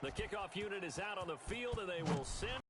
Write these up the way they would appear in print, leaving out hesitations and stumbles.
The kickoff unit is out on the field, and they will send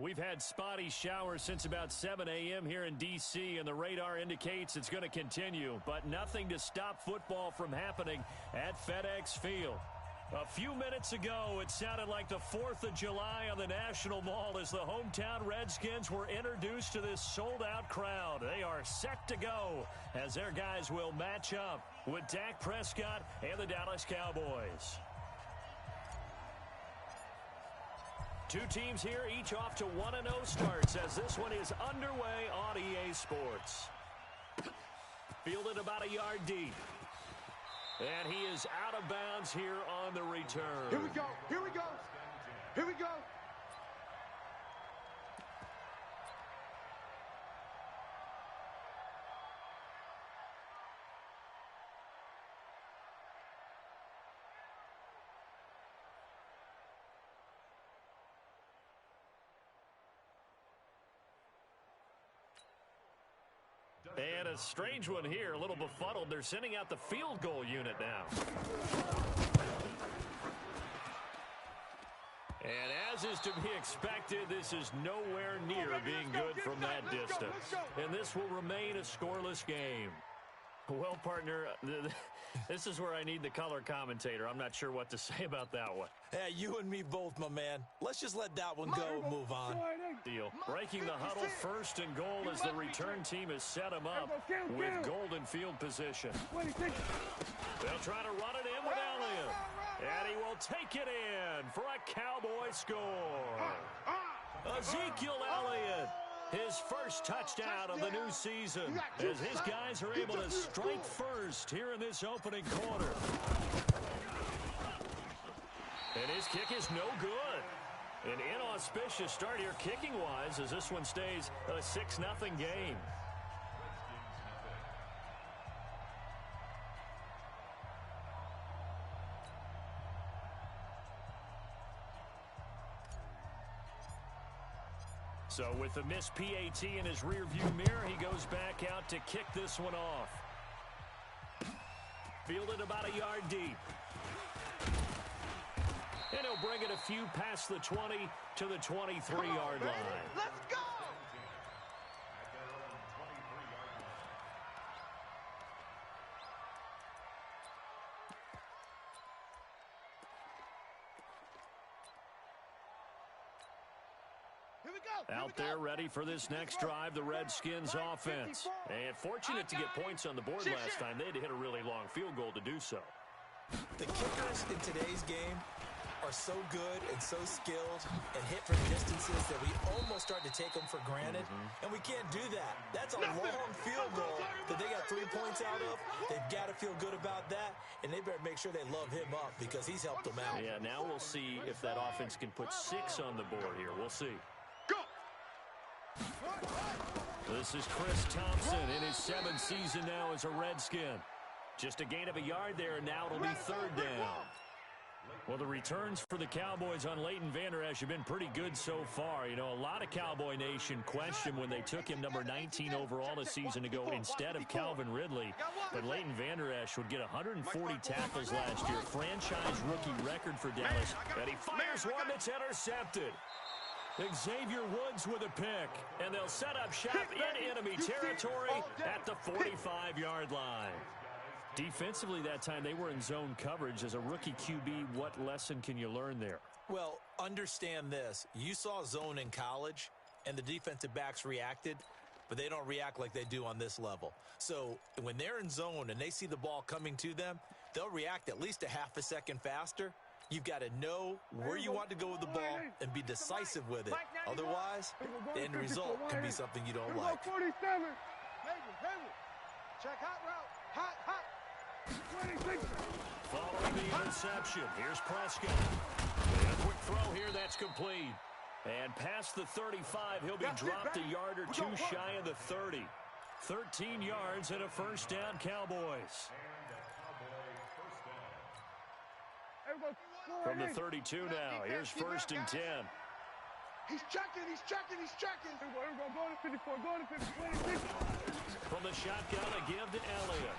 We've had spotty showers since about 7 a.m. here in D.C., and the radar indicates it's going to continue, but nothing to stop football from happening at FedEx Field. A few minutes ago, it sounded like the 4th of July on the National Mall as the hometown Redskins were introduced to this sold-out crowd. They are set to go as their guys will match up with Dak Prescott and the Dallas Cowboys. Two teams here, each off to 1-0 starts as this one is underway on EA Sports. Fielded about a yard deep. And he is out of bounds here on the return. Here we go. Here we go. Here we go. And a strange one here, a little befuddled. They're sending out the field goal unit now. And as is to be expected, this is nowhere near being good from that distance. And this will remain a scoreless game. Well, partner, this is where I need the color commentator. I'm not sure what to say about that one. Hey, you and me both, my man. Let's just let that one go and move on. Deal. Breaking the huddle, first and goal as the return team has set him up with golden field position. They'll try to run it in with Elliott. And he will take it in for a Cowboy score. Ezekiel Elliott. His first touchdown of the new season as his guys are able to strike first here in this opening quarter. And his kick is no good. An inauspicious start here kicking-wise as this one stays a 6-0 game. So with the missed PAT in his rearview mirror, he goes back out to kick this one off. Fielded about a yard deep. And he'll bring it a few past the 20 to the 23-yard line. Let's go! Out there ready for this next drive, the Redskins offense. And fortunate to get points on the board last time. They had to hit a really long field goal to do so. The kickers in today's game are so good and so skilled and hit from distances that we almost start to take them for granted. And we can't do that. That's a long field goal that they got 3 points out of. They've got to feel good about that, and they better make sure they love him up because he's helped them out. Yeah, now we'll see if that offense can put 6 on the board here. We'll see. This is Chris Thompson in his 7th season now as a Redskin. Just a gain of a yard there, and now it'll be 3rd down. Well, the returns for the Cowboys on Leighton Vander Esch have been pretty good so far. You know, a lot of Cowboy Nation questioned when they took him number 19 overall a season ago instead of Calvin Ridley. But Leighton Vander Esch would get 140 tackles last year, franchise rookie record for Dallas. And he fires one that's intercepted. Xavier Woods with a pick, and they'll set up shop in enemy territory at the 45-yard line. Defensively that time, they were in zone coverage. As a rookie QB, what lesson can you learn there? Well, understand this. You saw zone in college, and the defensive backs reacted, but they don't react like they do on this level. So when they're in zone and they see the ball coming to them, they'll react at least a half a second faster. You've got to know where you want to go with the ball and be decisive with it. Otherwise, the end result can be something you don't like. 47. Check hot route. Hot. 26. Following the interception, here's Prescott. And a quick throw here, that's complete. And past the 35, he'll be dropped a yard or two shy of the 30. 13 yards and a first down, Cowboys. From the 32 now, here's 1st and 10. He's checking. Go to 54, go to 56. From the shotgun, a give to Elliott.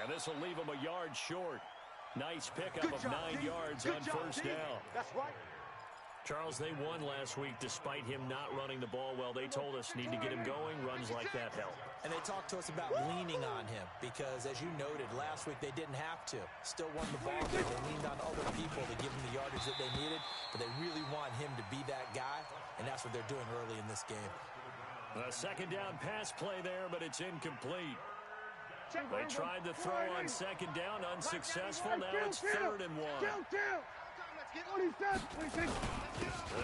And this will leave him a yard short. Nice pickup of 9 yards on first down. That's right. Charles, they won last week despite him not running the ball well. They told us need to get him going. Runs like that help. And they talked to us about leaning on him because, as you noted, last week they didn't have to. Still won the ball game. They leaned on other people to give them the yardage that they needed, but they really want him to be that guy, and that's what they're doing early in this game. A second down pass play there, but it's incomplete. They tried to throw on second down, unsuccessful. Now it's 3rd and 1. They'll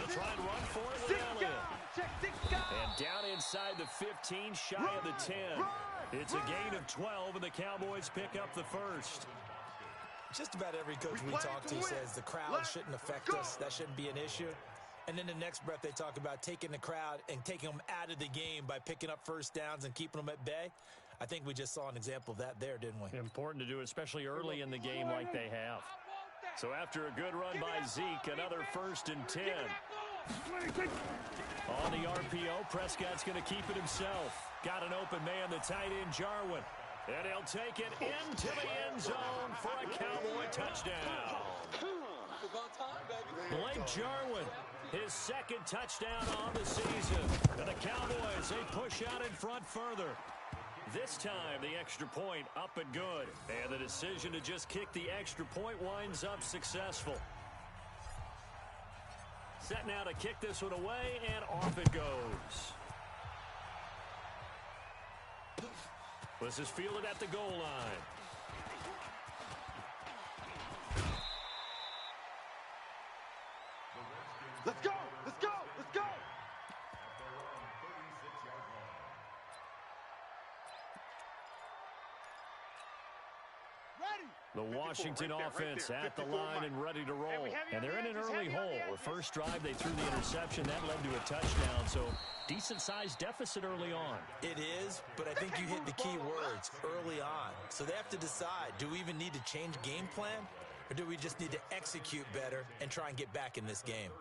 try and run for it with Elliott. And down inside the 15, shy of the 10. It's a gain of 12, and the Cowboys pick up the first. Just about every coach we talk to says the crowd shouldn't affect us. That shouldn't be an issue. And then the next breath they talk about taking the crowd and taking them out of the game by picking up first downs and keeping them at bay. I think we just saw an example of that there, didn't we? Important to do, especially early in the game like they have. So after a good run by Zeke, another 1st and 10. On the RPO, Prescott's going to keep it himself. Got an open man, the tight end, Jarwin. And he'll take it into the end zone for a Cowboy touchdown. Blake Jarwin, his 2nd touchdown on the season. And the Cowboys, they push out in front further. This time, the extra point up and good. And the decision to just kick the extra point winds up successful. Set now to kick this one away, and off it goes. This is fielded at the goal line. Let's go! Let's go! Let's go! The Washington offense at the line and ready to roll. And they're in an early hole. The first drive, they threw the interception. That led to a touchdown. So decent-sized deficit early on. It is, but I think you hit the key words, early on. So they have to decide, do we even need to change game plan? Or do we just need to execute better and try and get back in this game?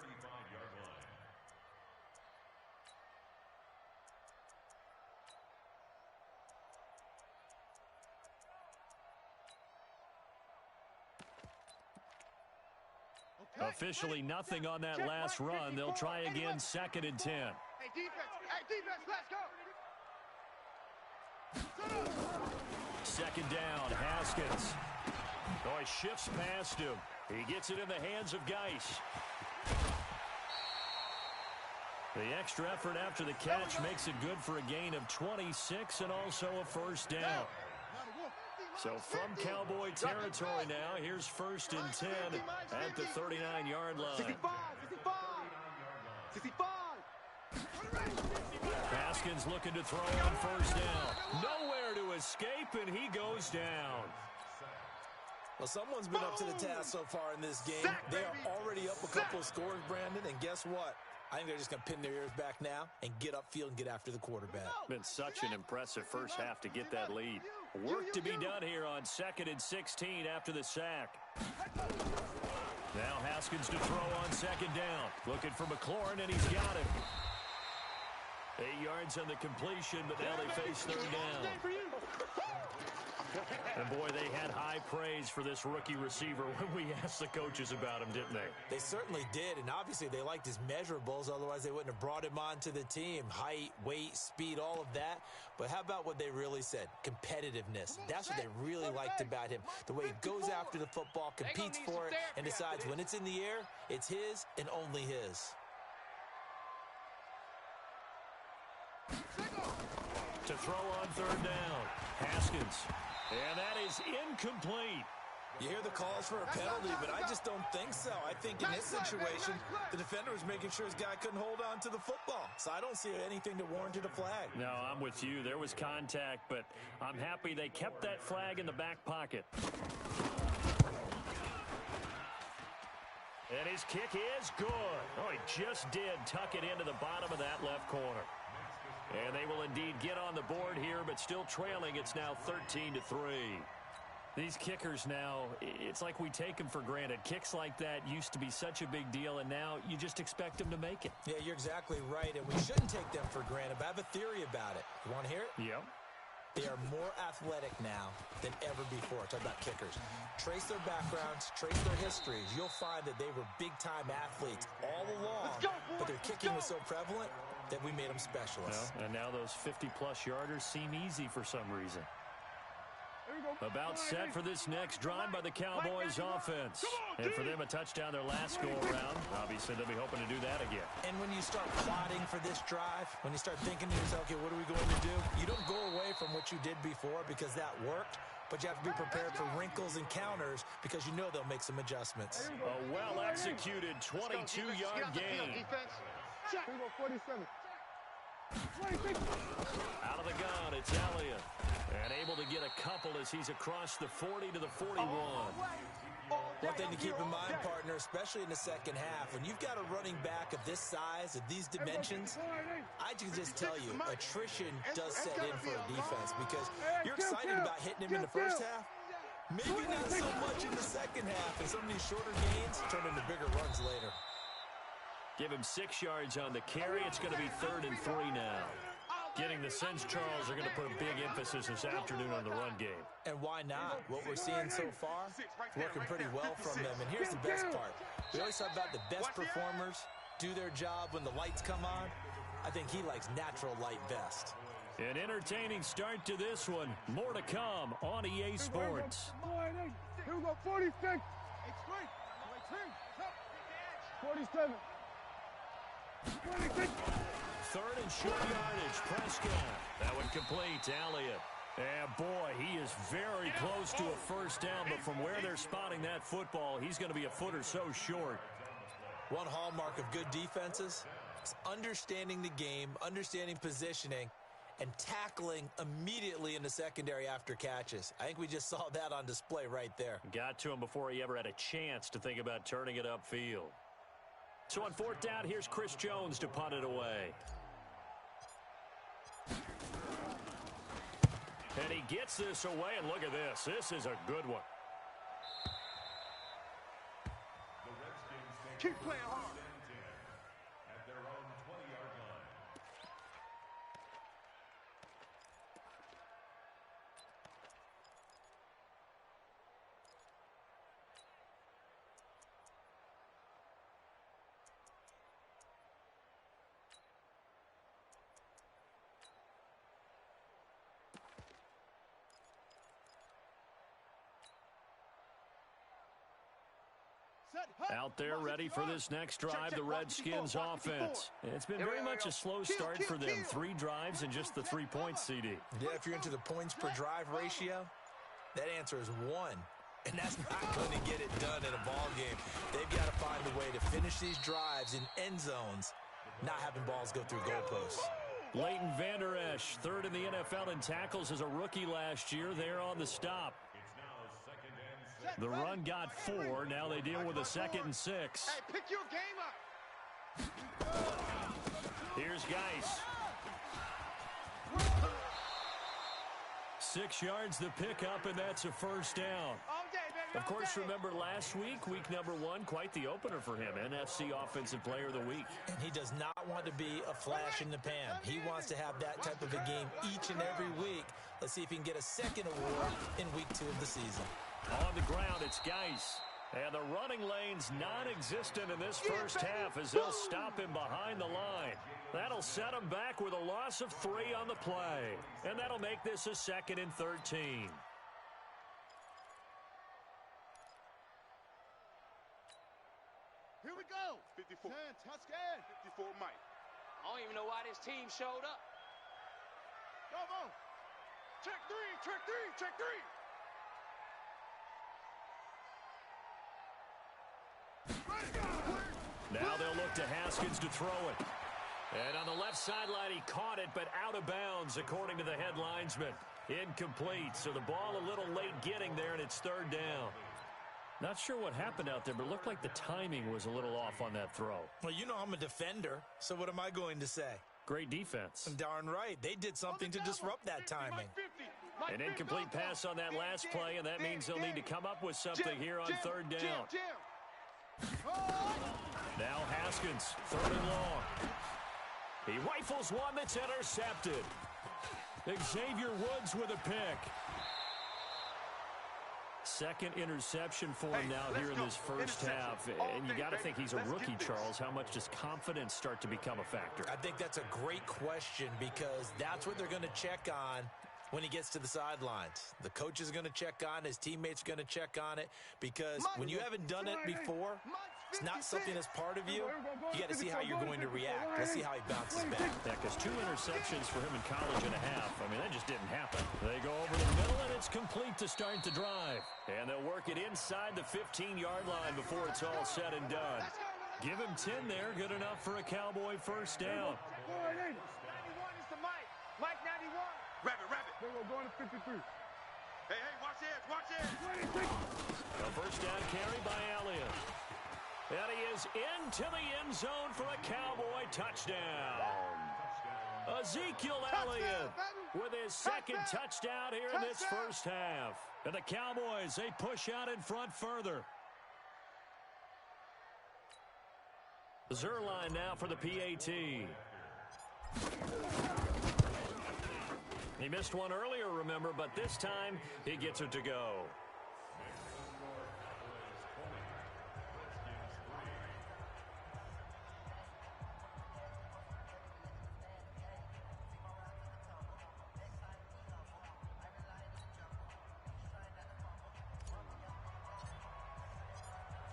Officially nothing on that last run. They'll try again, 2nd and 10. Hey, defense, let's go. 2nd down, Haskins. Oh, he shifts past him. He gets it in the hands of Geis. The extra effort after the catch makes it good for a gain of 26 and also a 1st down. So from Cowboy territory now, here's 1st and 10 at the 39-yard line. 65. Haskins looking to throw on 1st down. Nowhere to escape, and he goes down. Well, someone's been up to the task so far in this game. They are already up a couple of scores, Brandon, and guess what? I think they're just going to pin their ears back now and get upfield and get after the quarterback. Been such an impressive first half to get that lead. Work to be done here on 2nd and 16 after the sack. Now Haskins to throw on 2nd down. Looking for McLaurin, and he's got him. 8 yards on the completion, but now they face 3rd down. And, boy, they had high praise for this rookie receiver when we asked the coaches about him, didn't they? They certainly did, and obviously they liked his measurables. Otherwise, they wouldn't have brought him onto the team. Height, weight, speed, all of that. But how about what they really said? Competitiveness. That's what they really liked about him. The way he goes after the football, competes for it, and decides when it's in the air, it's his and only his. To throw on 3rd down. Haskins. And that is incomplete. You hear the calls for a penalty, but I just don't think so. I think in this situation, the defender was making sure his guy couldn't hold on to the football. So I don't see anything that warranted a flag. No, I'm with you. There was contact, but I'm happy they kept that flag in the back pocket. And his kick is good. Oh, he just did tuck it into the bottom of that left corner. And they will indeed get on the board here, but still trailing. It's now 13-3. These kickers now, it's like we take them for granted. Kicks like that used to be such a big deal, and now you just expect them to make it. Yeah, you're exactly right, and we shouldn't take them for granted, but I have a theory about it. You want to hear it? Yep. They are more athletic now than ever before. Talk about kickers. Trace their backgrounds, trace their histories. You'll find that they were big-time athletes all along, but their kicking was so prevalent that we made them specialists. Well, and now those 50-plus yarders seem easy for some reason. About set for this next drive by the Cowboys offense. And for them, a touchdown their last go-around. Obviously, they'll be hoping to do that again. And when you start plotting for this drive, when you start thinking to yourself, okay, what are we going to do? You don't go away from what you did before because that worked, but you have to be prepared for wrinkles and counters because you know they'll make some adjustments. A well-executed 22-yard gain. Check. 47. Out of the gun, it's Elliott. And able to get a couple as he's across the 40 to the 41. One thing to keep in mind, partner, especially in the second half, when you've got a running back of this size, of these dimensions, I can just tell you, attrition does set in for a defense because you're excited about hitting him in the first half. Maybe not so much in the second half, and some of these shorter gains turn into bigger runs later. Give him 6 yards on the carry. It's going to be 3rd and 3 now. Getting the sense Charles are going to put a big emphasis this afternoon on the run game. And why not? What we're seeing so far, it's working pretty well from them. And here's the best part. We always talk about the best performers do their job when the lights come on. I think he likes natural light best. An entertaining start to this one. More to come on EA Sports. Here we go, 46. 47. 26. 3rd and short yardage. Prescott. That one complete to Elliott. And boy, he is very close to a first down, but from where they're spotting that football, he's going to be a foot or so short. One hallmark of good defenses is understanding the game, understanding positioning, and tackling immediately in the secondary after catches. I think we just saw that on display right there. Got to him before he ever had a chance to think about turning it upfield. So on 4th down, here's Chris Jones to punt it away. And he gets this away, and look at this. This is a good one. Keep playing hard. At their own 20-yard line. Out there ready for this next drive, the Redskins offense. It's been very much a slow start for them. 3 drives and just the 3 points, CD. Yeah, if you're into the points per drive ratio, that answer is 1. And that's not going to get it done in a ball game. They've got to find a way to finish these drives in end zones, not having balls go through goalposts. Leighton Vander Esch, 3rd in the NFL in tackles as a rookie last year. They're on the stop. The run got 4. Now they deal with a 2nd and 6. Hey, pick your game up. Here's Geis. 6 yards the pickup, and that's a first down. Of course, remember last week, week number 1, quite the opener for him. NFC Offensive Player of the Week. And he does not want to be a flash in the pan. He wants to have that type of a game each and every week. Let's see if he can get a 2nd award in week 2 of the season. On the ground, it's Geis. And the running lane's non-existent in this first half as they'll stop him behind the line. That'll set him back with a loss of 3 on the play. And that'll make this a 2nd and 13. Here we go. 54. 10, Tuscan. 54, Mike. I don't even know why this team showed up. Go, go. Check 3, check 3, check 3. Now they'll look to Haskins to throw it. And on the left sideline, he caught it, but out of bounds, according to the head linesman. Incomplete, so the ball a little late getting there, and it's 3rd down. Not sure what happened out there, but it looked like the timing was a little off on that throw. Well, you know I'm a defender, so what am I going to say? Great defense. Darn right. They did something to disrupt that timing. An incomplete pass on that last play, and that means they'll need to come up with something here on 3rd down. Now Haskins, 3rd and long. He rifles one that's intercepted. Xavier Woods with a pick. Second interception for him now here in this first half. And you got to think he's a rookie, Charles. How much does confidence start to become a factor? I think that's a great question because that's what they're going to check on when he gets to the sidelines. The coach is going to check on, his teammates are going to check on it because when you haven't done it before, it's not something that's part of you. You got to see how you're going to react. Let's see how he bounces back. Yeah, because 2 interceptions for him in college and a half. I mean, that just didn't happen. They go over the middle, and it's complete to start the drive. And they'll work it inside the 15-yard line before it's all said and done. Give him 10 there. Good enough for a Cowboy first down. 91 is to Mike. Mike 91. Rabbit. We're going to 53. Hey, watch this. A first down carry by Elliott. And he is into the end zone for a Cowboy touchdown. Ezekiel Elliott with his second touchdown here in this first half. And the Cowboys, they push out in front further. Zerline now for the PAT. He missed one earlier, remember, but this time he gets it to go.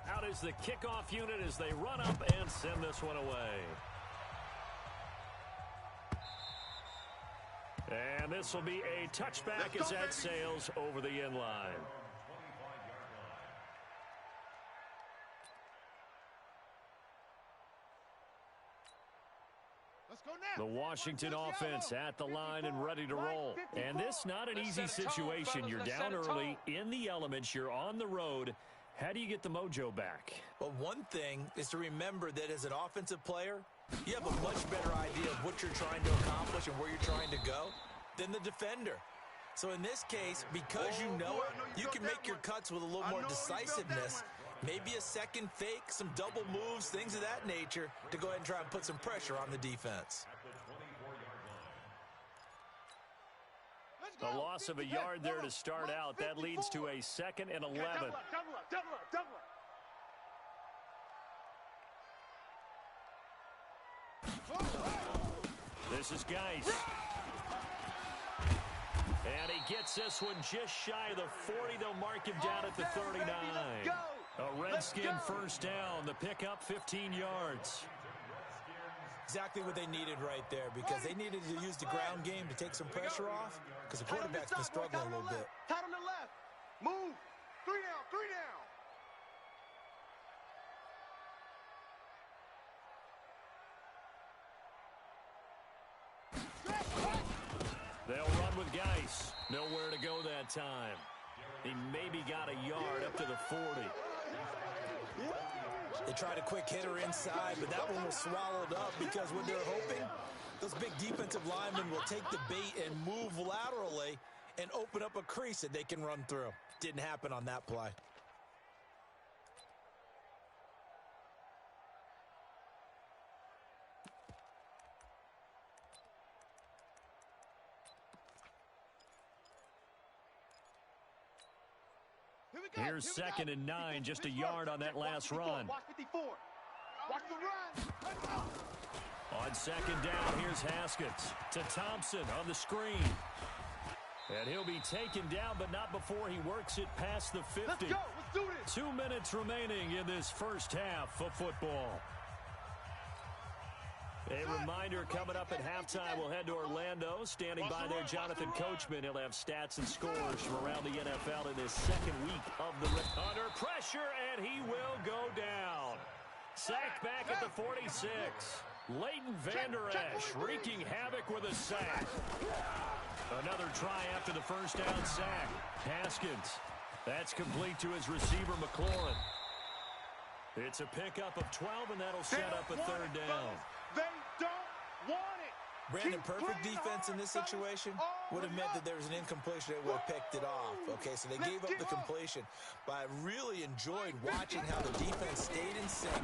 Out is the kickoff unit as they run up and send this one away. And this will be a touchback as that sails over the end line. Let's go now. The Washington offense at the line and ready to roll. And this not an easy situation. You're down early in the elements. You're on the road. How do you get the mojo back? Well, one thing is to remember that as an offensive player, you have a much better idea of what you're trying to accomplish and where you're trying to go than the defender. So in this case, because you know it, you can make your cuts with a little more decisiveness. Maybe a second fake, some double moves, things of that nature to go ahead and try and put some pressure on the defense. A loss of a yard there to start out. That leads to a 2nd and 11. Double up. This is Geis. And he gets this one just shy of the 40. They'll mark him down at the 39. A Redskin first down. The pickup 15 yards. Exactly what they needed right there because they needed to use the ground game to take some pressure off because the quarterback's been struggling a little bit. Tight on the left. Move. 3 down. They'll run with Geis. Nowhere to go that time. He maybe got a yard up to the 40. They tried a quick hitter inside, but that one was swallowed up because what they're hoping, those big defensive linemen will take the bait and move laterally and open up a crease that they can run through. Didn't happen on that play. Here's 2nd and 9, just a yard on that last run. Watch 54. Watch the run. On 2nd down, here's Haskins to Thompson on the screen. And he'll be taken down, but not before he works it past the 50. Let's go. Let's do this. 2 minutes remaining in this first half of football. A reminder coming up at halftime, we'll head to Orlando. Standing by there, Jonathan Coachman. He'll have stats and scores from around the NFL in his 2nd week of the under pressure, and he will go down. Sacked back at the 46. Leighton Vander Esch wreaking havoc with a sack. Another try after the first down sack. Haskins. That's complete to his receiver, McLaurin. It's a pickup of 12, and that'll set up a 3rd down. They don't want it. Brandon, perfect defense in this situation would have meant that there was an incompletion that would have picked it off. Okay, so they gave up the completion, but I really enjoyed watching how the defense stayed in sync,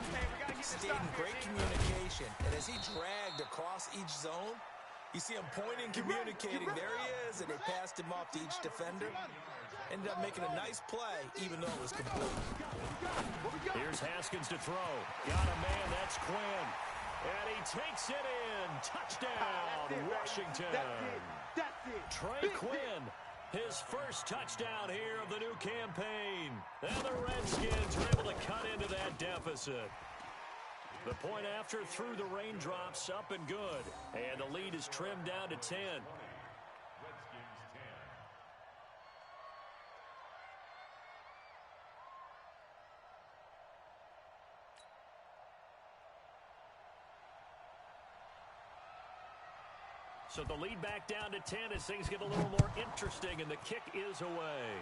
stayed in great communication, and as he dragged across each zone, You see him pointing, communicating. There he is, and they passed him off to each defender. Ended up making a nice play, even though it was complete. Here's Haskins to throw. Got a man, that's Quinn. And he takes it in. Touchdown, Washington. That's it. Trey Quinn, his first touchdown here of the new campaign. And the Redskins are able to cut into that deficit. The point after through the raindrops, up and good. And the lead is trimmed down to 10. So the lead back down to 10 as things get a little more interesting, and the kick is away.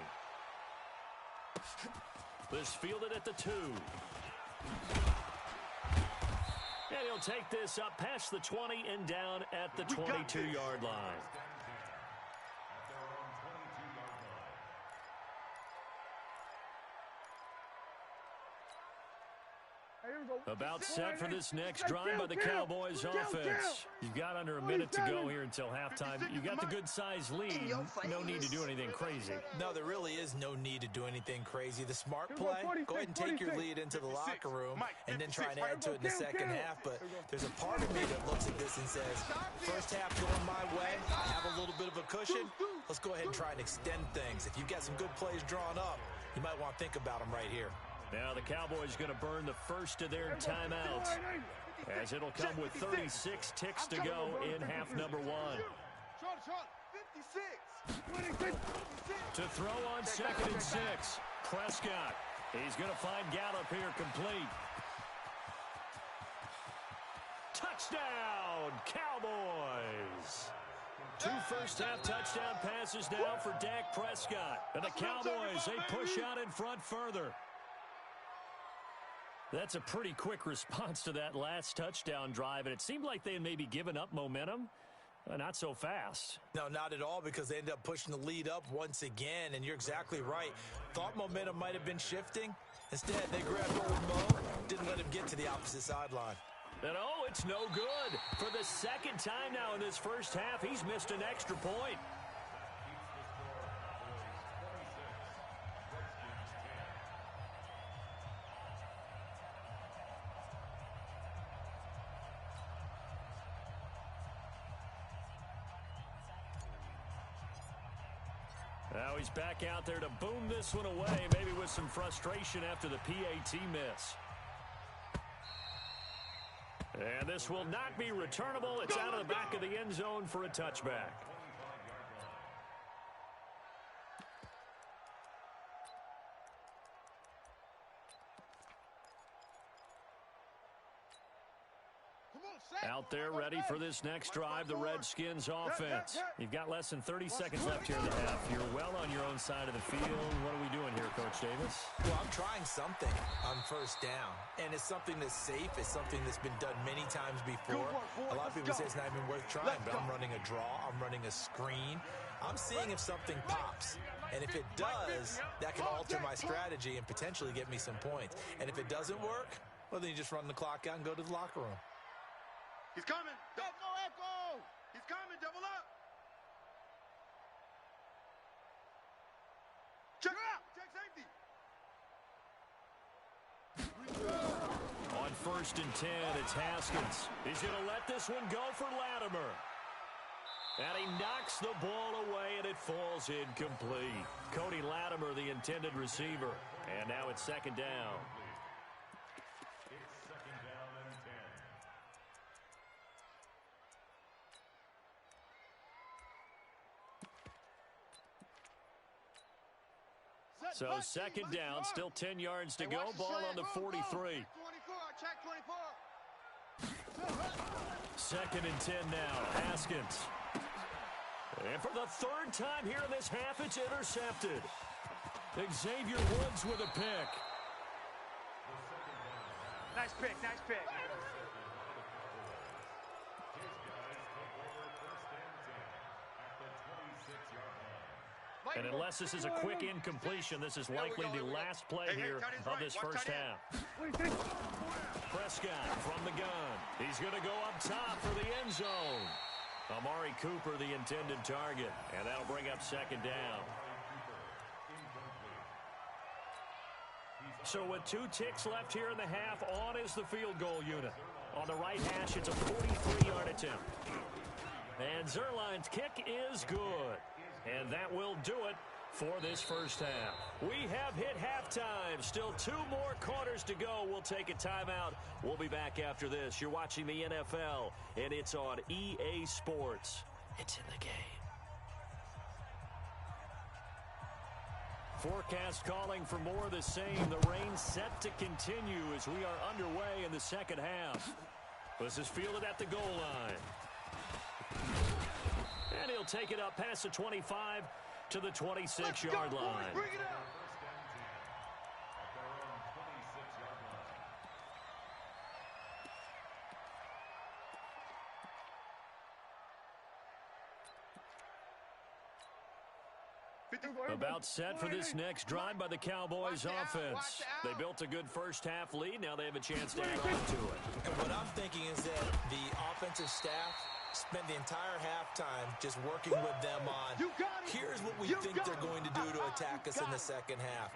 This fielded at the 2. And he'll take this up past the 20 and down at the 22-yard line. About set for this next drive by the Cowboys offense. You've got under a minute to go here until halftime. You've got the good-sized lead. No need to do anything crazy. No, there really is no need to do anything crazy. The smart play, go ahead and take your lead into the locker room and then try and add to it in the second half. But there's a part of me that looks at this and says, first half going my way, I have a little bit of a cushion. Let's go ahead and try and extend things. If you've got some good plays drawn up, you might want to think about them right here. Now the Cowboys going to burn the first of their timeouts, as it'll come with 36 ticks to go in half number 1. To throw on 2nd and 6. Prescott. He's going to find Gallup here complete. Touchdown, Cowboys! 2 first-half touchdown passes now for Dak Prescott. And the Cowboys, they push out in front further. That's a pretty quick response to that last touchdown drive, and it seemed like they had maybe given up momentum. Not so fast. No, not at all, because they ended up pushing the lead up once again, and you're exactly right. Thought momentum might have been shifting. Instead, they grabbed old Mo, didn't let him get to the opposite sideline. And oh, it's no good. For the second time now in this first half, he's missed an extra point. Now he's back out there to boom this one away, maybe with some frustration after the PAT miss. And this will not be returnable. It's out of the back of the end zone for a touchback. Out there ready for this next drive, the Redskins offense. You've got less than 30 seconds left here in the half. You're well on your own side of the field. What are we doing here, Coach Davis? Well, I'm trying something on first down, and it's something that's safe. It's something that's been done many times before. A lot of people say it's not even worth trying, but I'm running a draw. I'm running a screen. I'm seeing if something pops. And if it does, that can alter my strategy and potentially get me some points. And if it doesn't work, well, then you just run the clock out and go to the locker room. He's coming. Echo! He's coming. Double up. Check out. Check safety. On 1st and 10, it's Haskins. He's going to let this one go for Latimer. And he knocks the ball away, and it falls incomplete. Cody Latimer, the intended receiver. And now it's 2nd down. So 2nd down, still 10 yards to go. Ball on the 43. 24, check 24. 2nd and 10 now. Haskins. And for the 3rd time here in this half, it's intercepted. Xavier Woods with a pick. Nice pick, nice pick. And unless this is a quick incompletion, this is likely the last play here of this first half. Prescott from the gun. He's going to go up top for the end zone. Amari Cooper, the intended target, and that'll bring up second down. So with 2 ticks left here in the half, on is the field goal unit. On the right hash, it's a 43-yard attempt. And Zerline's kick is good. And that will do it for this first half. We have hit halftime. Still 2 more quarters to go. We'll take a timeout. We'll be back after this. You're watching the NFL, and it's on EA Sports. It's in the game. Forecast calling for more of the same. The rain set to continue as we are underway in the second half. This is fielded at the goal line. And he'll take it up past the 25 to the 26-yard line. Bring it out. About set for this next drive by the Cowboys offense. They built a good first half lead. Now they have a chance to add on to it. And what I'm thinking is that the offensive staff spent the entire halftime just working with them on, here's what we think they're going to do to attack us in the second half.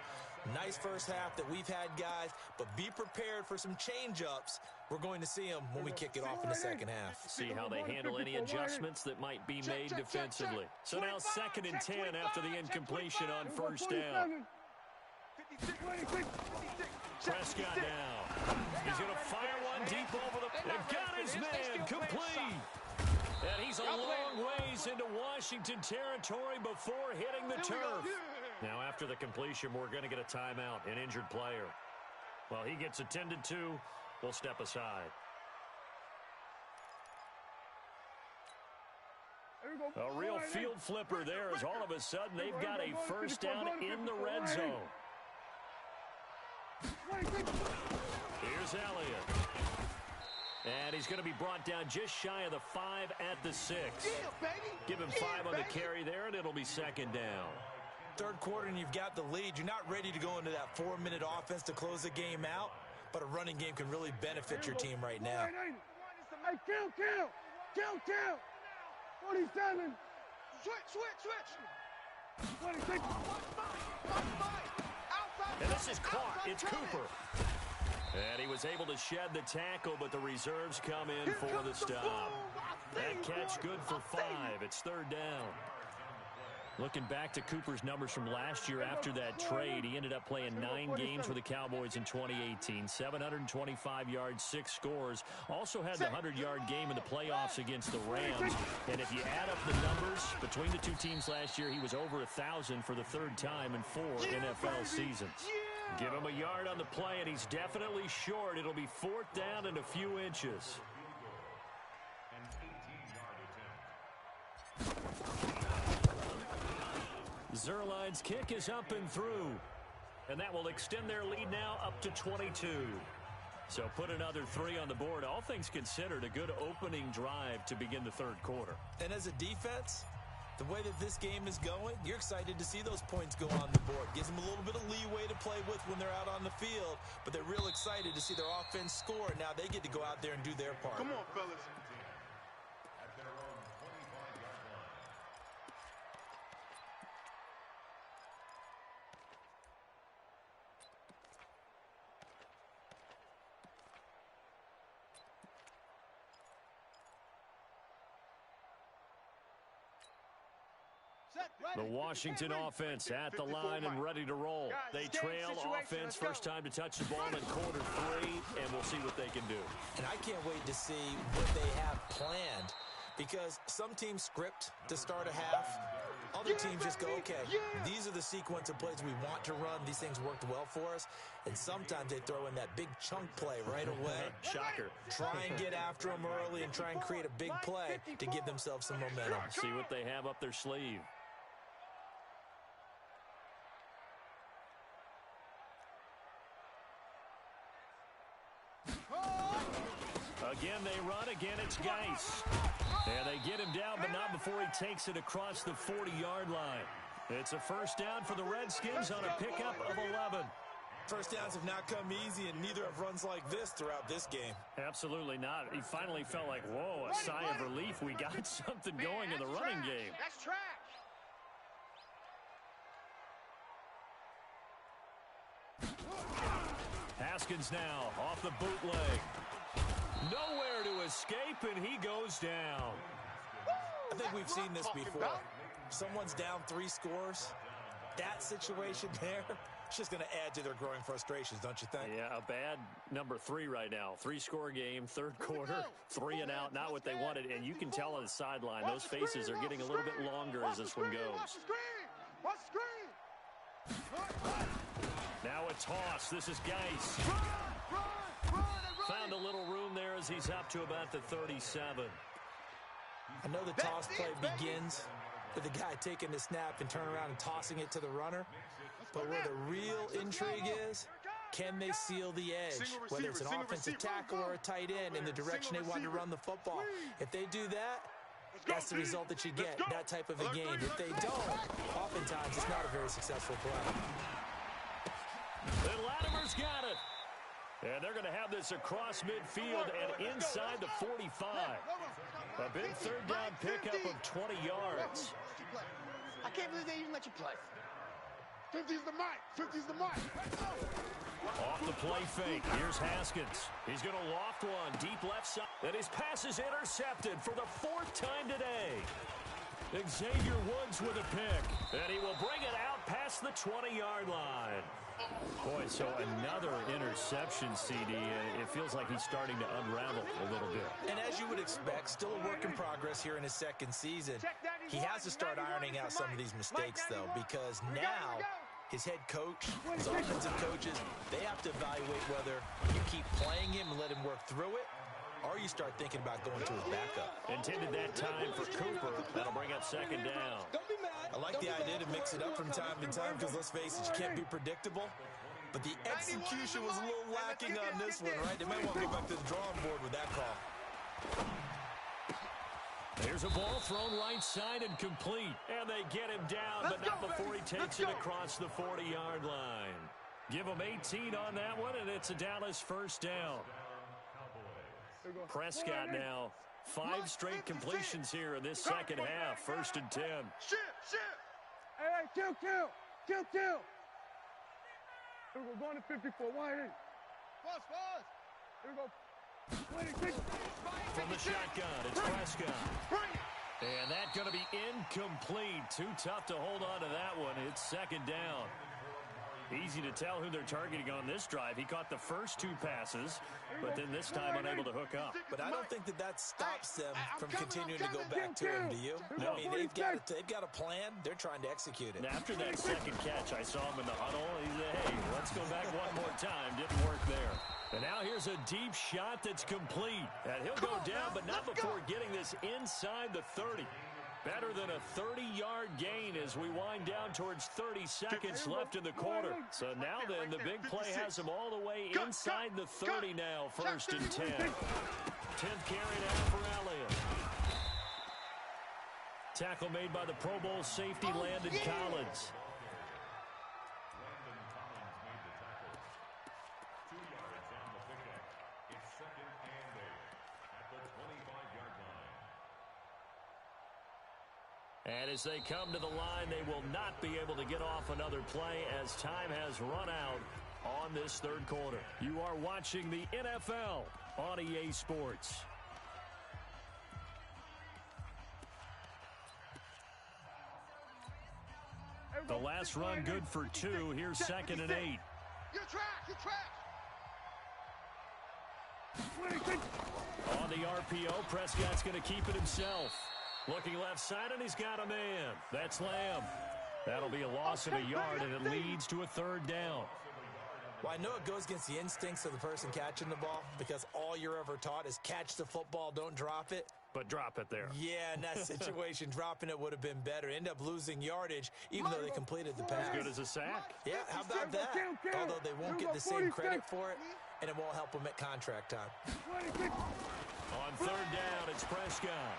Nice first half that we've had, guys, but be prepared for some change-ups. We're going to see them when we kick it off in the second half. See how they handle any adjustments that might be made defensively. So now 2nd and 10 after the incompletion on first down. Prescott now. He's going to fire one deep over the... They've got his man complete. And he's a long ways into Washington territory before hitting the turf. Now, after the completion, we're going to get a timeout, an injured player. Well, he gets attended to. We'll step aside. A real field flipper there as all of a sudden they've got a first down in the red zone. Here's Elliott. And he's going to be brought down just shy of the 5 at the 6. Give him 5 on the carry there, and it'll be second down. Third quarter, and you've got the lead. You're not ready to go into that 4-minute offense to close the game out, but a running game can really benefit your team right now. Hey, kill. 47. Switch. 26. And this is caught. It's Cooper. And he was able to shed the tackle, but the reserves come in for the stop. That catch good for 5. It's third down. Looking back to Cooper's numbers from last year after that trade, he ended up playing 9 games for the Cowboys in 2018. 725 yards, 6 scores. Also had the 100-yard game in the playoffs against the Rams. And if you add up the numbers, between the 2 teams last year, he was over 1,000 for the 3rd time in 4 NFL seasons. Give him a yard on the play, and he's definitely short. It'll be 4th down and a few inches. Zerline's kick is up and through. And that will extend their lead now up to 22. So put another 3 on the board. All things considered, a good opening drive to begin the 3rd quarter. And as a defense, the way that this game is going, you're excited to see those points go on the board. Gives them a little bit of leeway to play with when they're out on the field, but they're real excited to see their offense score. Now they get to go out there and do their part. Come on, fellas. The Washington offense at the line and ready to roll. They trail offense, first time to touch the ball in quarter 3, and we'll see what they can do. And I can't wait to see what they have planned, because some teams script to start a half. Other teams just go, okay, these are the sequence of plays we want to run. These things worked well for us. And sometimes they throw in that big chunk play right away. Shocker. Try and get after them early and try and create a big play to give themselves some momentum. See what they have up their sleeve. Again, they run. Again, it's Geis. And they get him down, but not before he takes it across the 40-yard line. It's a first down for the Redskins on a pickup of 11. First downs have not come easy, and neither have runs like this throughout this game. Absolutely not. He finally felt like, whoa, a sigh of relief. We got something going in the running game. That's trash. Haskins now off the bootleg. Nowhere to escape, and he goes down. I think we've seen this before. Someone's down 3 scores. That situation there, it's just going to add to their growing frustrations, don't you think? Yeah, a bad number 3 right now. 3-score game, third quarter, 3 and out, not what they wanted. And you can tell on the sideline, those faces are getting a little bit longer as this one goes. Watch the screen. Now a toss. This is Geis. Found a little room there as he's up to about the 37. I know the toss play begins with the guy taking the snap and turning around and tossing it to the runner. But where the real intrigue is, can they seal the edge? Whether it's an offensive tackle or a tight end in the direction they want to run the football. If they do that, that's the result that you get, that type of a game. If they don't, oftentimes it's not a very successful play. And Latimer's got it. And they're going to have this across midfield and inside the 45. A big third down pickup of 20 yards. I can't believe they even let you play. 50's the mic. 50's the mic. Off the play fake. Here's Haskins. He's going to loft one deep left side. And his pass is intercepted for the 4th time today. Xavier Woods with a pick. And he will bring it out past the 20-yard line. Boy, so another interception, CD. It feels like he's starting to unravel a little bit. And as you would expect, still a work in progress here in his second season. He has to start ironing out some of these mistakes, though, because now his head coach, his offensive coaches, they have to evaluate whether you keep playing him and let him work through it, or you start thinking about going to his backup. Intended that time for Cooper. That'll bring up second down. I like the idea to mix it up from time to time because, let's face it, you can't be predictable. But the execution was a little lacking on this one, right? They might want to go back to the drawing board with that call. There's a ball thrown right side and complete. And they get him down, but not before he takes it across the 40-yard line. Give him 18 on that one, and it's a Dallas first down. Prescott now. 5 straight completions here in this second half. 1st and 10. Shit. Hey, kill. Here we go, going to 54. Wide in. Pause. Here we go. From the shotgun, it's Prescott. And that's going to be incomplete. Too tough to hold on to that one. It's second down. Easy to tell who they're targeting on this drive. He caught the first 2 passes, but then this time unable to hook up. But I don't think that stops them from continuing to go back to him, do you? No. I mean, they've got a plan. They're trying to execute it. And after that second catch, I saw him in the huddle. He said, hey, let's go back one more time. Didn't work there. And now here's a deep shot that's complete. And he'll go down, but not before getting this inside the 30. Better than a 30-yard gain as we wind down towards 30 seconds left in the quarter. So now then, the big play has him all the way inside the 30 now, 1st and 10. 10th carry now for Elliott. Tackle made by the Pro Bowl safety, Landon Collins. And as they come to the line, they will not be able to get off another play as time has run out on this third quarter. You are watching the NFL on EA Sports. The last run good for 2. Here's 2nd and 8. You're trash. On the RPO, Prescott's going to keep it himself. Looking left side, and he's got a man. That's Lamb. That'll be a loss of a yard, and it leads to a 3rd down. Well, I know it goes against the instincts of the person catching the ball because all you're ever taught is catch the football, don't drop it. But drop it there. Yeah, in that situation, dropping it would have been better. End up losing yardage, even though they completed the pass. As good as a sack. Yeah, how about that? Although they won't get the same credit for it, and it won't help them at contract time. On 3rd down, it's Prescott.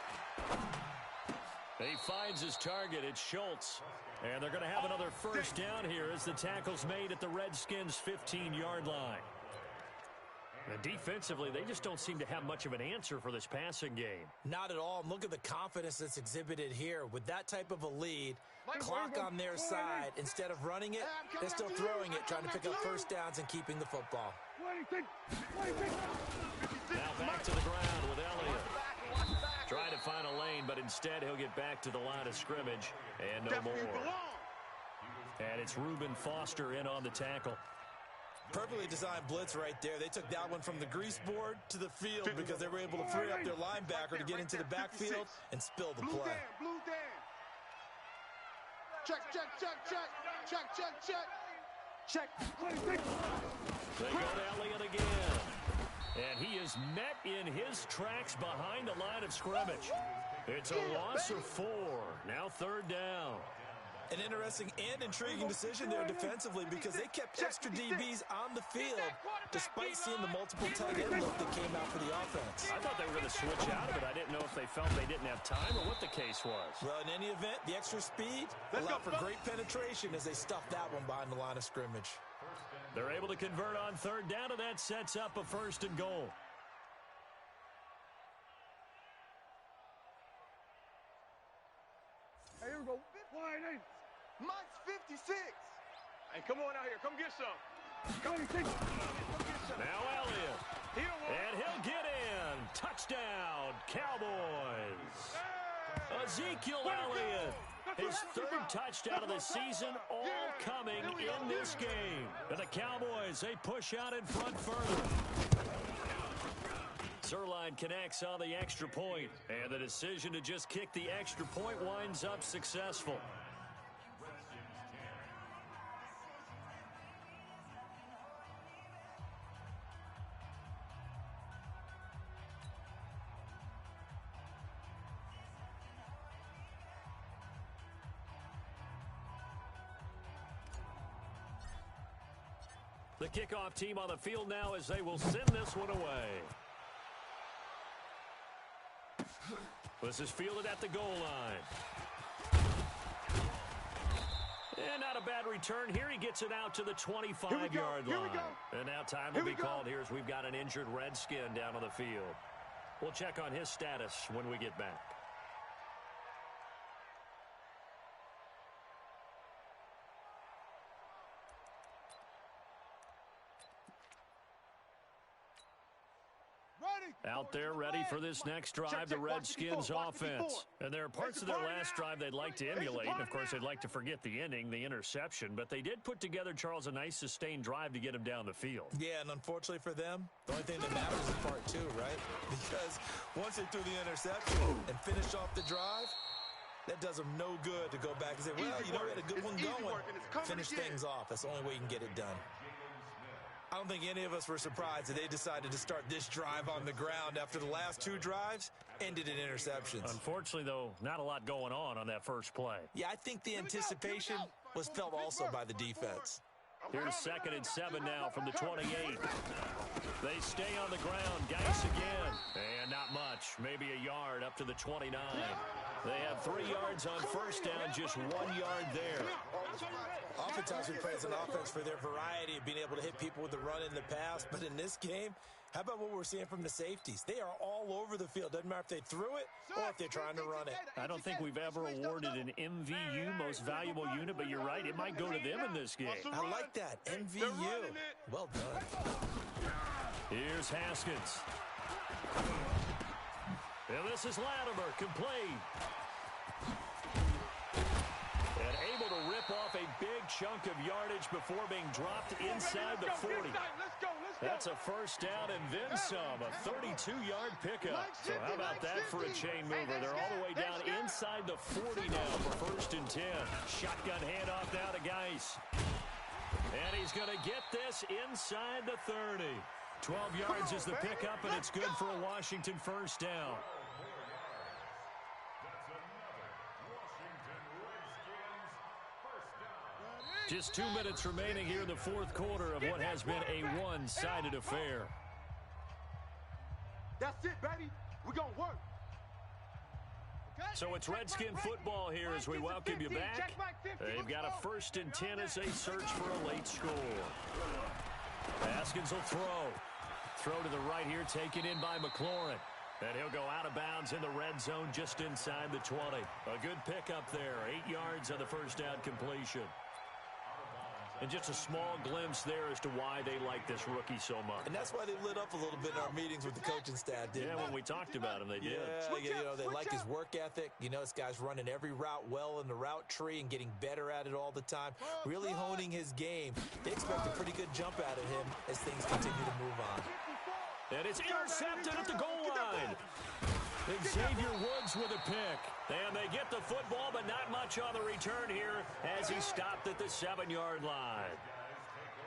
He finds his target. It's Schultz. And they're going to have another first down here as the tackle's made at the Redskins' 15-yard line. And defensively, they just don't seem to have much of an answer for this passing game. Not at all. And look at the confidence that's exhibited here. With that type of a lead, clock on their side, instead of running it, they're still throwing it, trying to pick up first downs and keeping the football. Now back to the ground with Elliott. Trying to find a lane, but instead he'll get back to the line of scrimmage and no more. And it's Reuben Foster in on the tackle. Perfectly designed blitz right there. They took that one from the grease board to the field because they were able to free up their linebacker to get into the backfield and spill the play. Blue Dan. Check, check, check, check. Check, check, check. Check. They go to Elliott again. And he is met in his tracks behind the line of scrimmage. It's a loss of 4. Now third down. An interesting and intriguing decision there defensively because they kept extra DBs on the field despite seeing the multiple tight end look that came out for the offense. I thought they were going to switch out of it. I didn't know if they felt they didn't have time or what the case was. Well, in any event, the extra speed allowed for great penetration as they stuffed that one behind the line of scrimmage. They're able to convert on third down, and that sets up a 1st and goal. Hey, here we go. Wide eight. Mike's 56. Hey, come on out here. Come get some. Come get some. Now Elliott. And he'll get in. Touchdown, Cowboys. Ezekiel Elliott. His 3rd touchdown of the season, all coming in this game. And the Cowboys, they push out in front further. Zerline connects on the extra point, and the decision to just kick the extra point winds up successful. The kickoff team on the field now as they will send this one away. This is fielded at the goal line. And not a bad return here. He gets it out to the 25-yard line. And now time will be called here as we've got an injured Redskin down on the field. We'll check on his status when we get back. Out there ready for this next drive, the Redskins offense. And there are parts of their last drive they'd like to emulate. And, of course, they'd like to forget the ending, the interception. But they did put together, Charles, a nice sustained drive to get him down the field. Yeah, and unfortunately for them, the only thing that matters is part 2, right? Because once they threw the interception and finished off the drive, that does them no good to go back and say, well, you know, we had a good one going. Finish things off. That's the only way you can get it done. I don't think any of us were surprised that they decided to start this drive on the ground after the last 2 drives ended in interceptions. Unfortunately, though, not a lot going on that first play. Yeah, I think the anticipation was felt also by the defense. Here's 2nd and 7 now from the 28. They stay on the ground. Geis again. And not much. Maybe a yard up to the 29. They have 3 yards on first down, just 1 yard there. Oftentimes we praise an offense for their variety of being able to hit people with the run in the pass. But in this game, how about what we're seeing from the safeties? They are all over the field. Doesn't matter if they threw it or if they're trying to run it. I don't think we've ever awarded an MVU, most valuable unit, but you're right. It might go to them in this game. I like that. MVU. Well done. Here's Haskins. And this is Latimer, complete. And able to rip off a big chunk of yardage before being dropped inside the 40. That's a first down and then some, a 32-yard pickup. So how about that for a chain mover? They're all the way down inside the 40 now for 1st and 10. Shotgun handoff now to Geis. And he's going to get this inside the 30. 12 yards is the pickup, and it's good for a Washington first down. Just 2 minutes remaining here in the 4th quarter of what has been a one-sided affair. That's it, baby. We're going to work. Okay? So it's Redskin football here as we welcome you back. They've got a 1st and 10 as they search for a late score. Haskins will throw. Throw to the right here, taken in by McLaurin. And he'll go out of bounds in the red zone just inside the 20. A good pickup there. 8 yards on the first down completion. And just a small glimpse there as to why they like this rookie so much. And that's why they lit up a little bit in our meetings with the coaching staff, didn't they? When we talked about him, they did. Yeah, they like his work ethic. You know, this guy's running every route well in the route tree and getting better at it all the time, really honing his game. They expect a pretty good jump out of him as things continue to move on. And it's intercepted at the goal line. Xavier Woods with a pick. And they get the football, but not much on the return here as he stopped at the 7-yard line.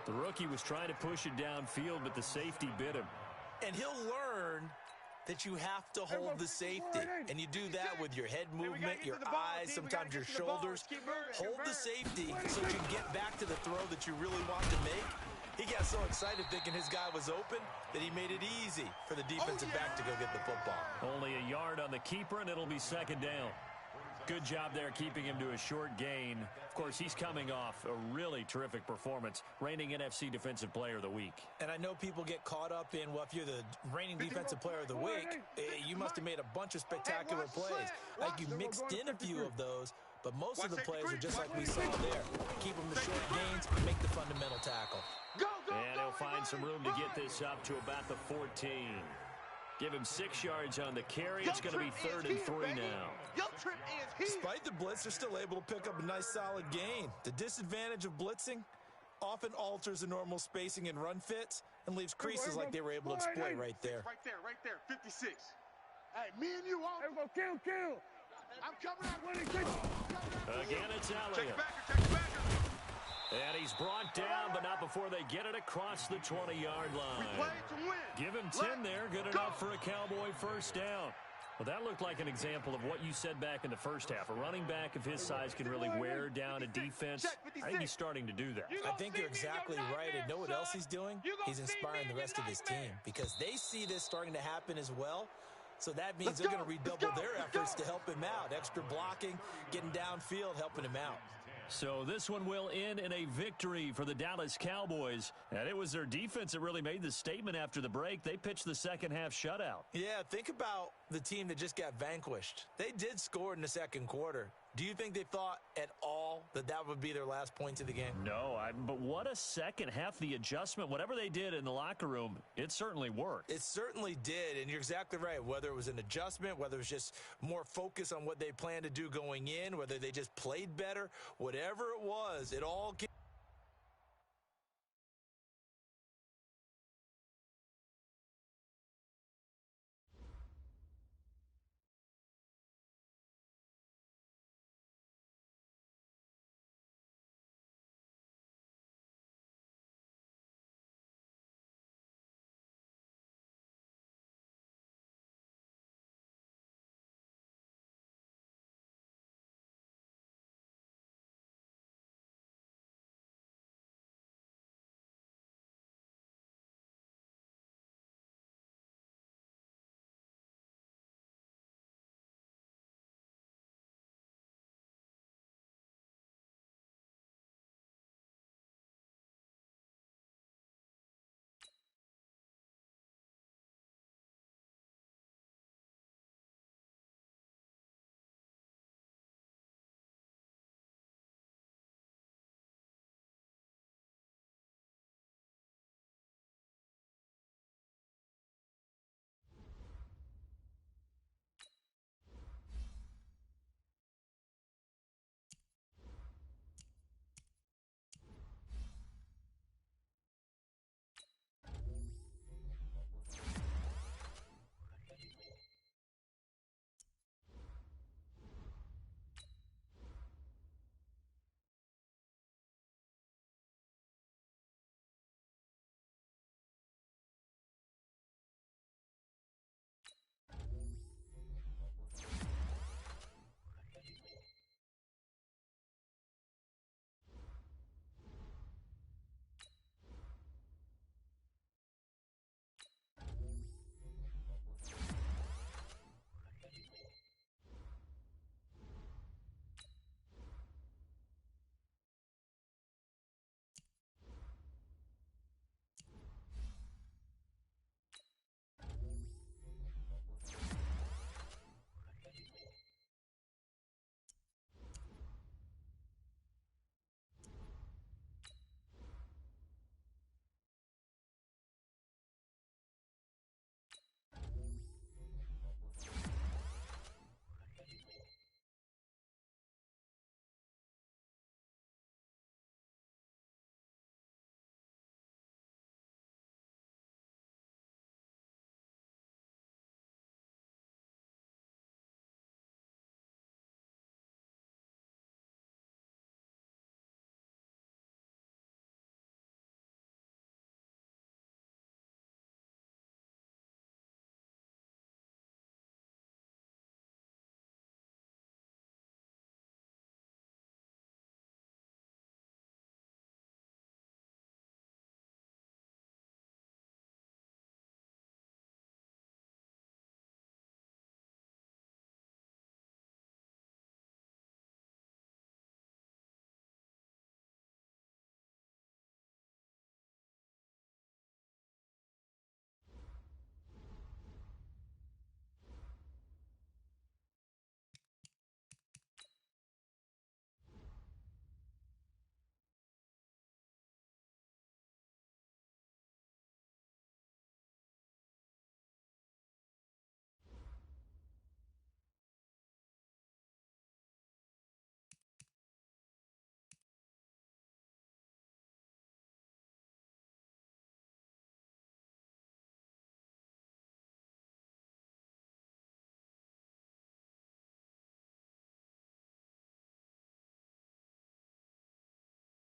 The rookie was trying to push it downfield, but the safety bit him. And he'll learn that you have to hold the safety. And you do that with your head movement, your eyes, sometimes your shoulders. Hold the safety so you can get back to the throw that you really want to make. He got so excited thinking his guy was open that he made it easy for the defensive back to go get the football. Only a yard on the keeper, and it'll be 2nd down. Good job there keeping him to a short gain. Of course, he's coming off a really terrific performance, reigning NFC Defensive Player of the Week. And I know people get caught up in, well, if you're the reigning Defensive Player of the Week, you must have made a bunch of spectacular plays. Like you mixed in a few of those, but most of the plays are just like we saw there. Keep them to short gains, make the fundamental tackle. And he'll find some room to get this up to about the 14. Give him 6 yards on the carry. It's going to be 3rd and 3 now. Despite the blitz, they're still able to pick up a nice solid gain. The disadvantage of blitzing often alters the normal spacing and run fits and leaves creases like they were able to exploit right there. Right there, 56. Hey, me and you all. Kill. I'm coming out. Again, it's Elliott. Take it back. And he's brought down, but not before they get it across the 20-yard line. We played to win. Give him 10 there. Good enough for a Cowboy 1st down. Well, that looked like an example of what you said back in the first half. A running back of his size can really wear down a defense. I think he's starting to do that. I think you're exactly right. And know what else he's doing? He's inspiring the rest of his team because they see this starting to happen as well. So that means they're going to redouble their efforts to help him out. Extra blocking, getting downfield, helping him out. So this one will end in a victory for the Dallas Cowboys. And it was their defense that really made the statement after the break. They pitched the second-half shutout. Yeah, think about the team that just got vanquished. They did score in the second quarter. Do you think they thought at all that that would be their last points of the game? No, but what a second half. The adjustment, whatever they did in the locker room, it certainly worked. It certainly did, and you're exactly right. Whether it was an adjustment, whether it was just more focus on what they planned to do going in, whether they just played better, whatever it was, it all came